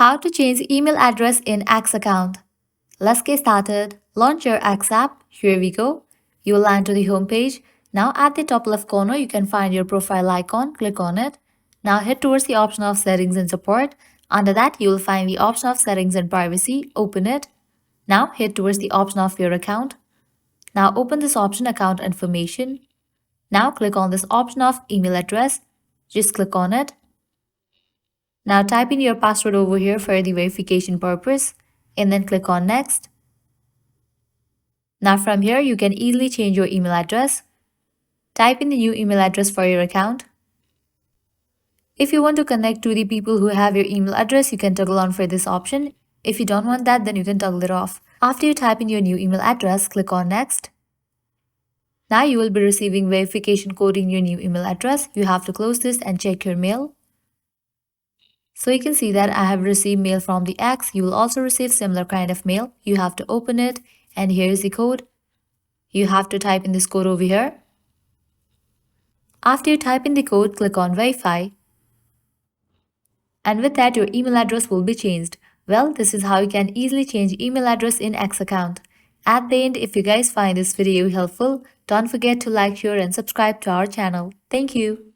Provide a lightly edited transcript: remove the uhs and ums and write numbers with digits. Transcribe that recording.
How to change email address in X account. Let's get started. Launch your X app. Here we go. You will land to the home page. Now at the top left corner, you can find your profile icon. Click on it. Now head towards the option of settings and support. Under that, you will find the option of settings and privacy. Open it. Now head towards the option of your account. Now open this option account information. Now click on this option of email address. Just click on it. Now type in your password over here for the verification purpose and then click on next. Now from here you can easily change your email address. Type in the new email address for your account. If you want to connect to the people who have your email address, you can toggle on for this option. If you don't want that, then you can toggle it off. After you type in your new email address, click on next. Now you will be receiving verification code in your new email address. You have to close this and check your mail. So you can see that I have received mail from the X. You will also receive similar kind of mail. You have to open it and here is the code. You have to type in this code over here. After you type in the code, click on verify. And with that, your email address will be changed. Well, this is how you can easily change email address in X account. At the end, if you guys find this video helpful, don't forget to like, share and subscribe to our channel. Thank you.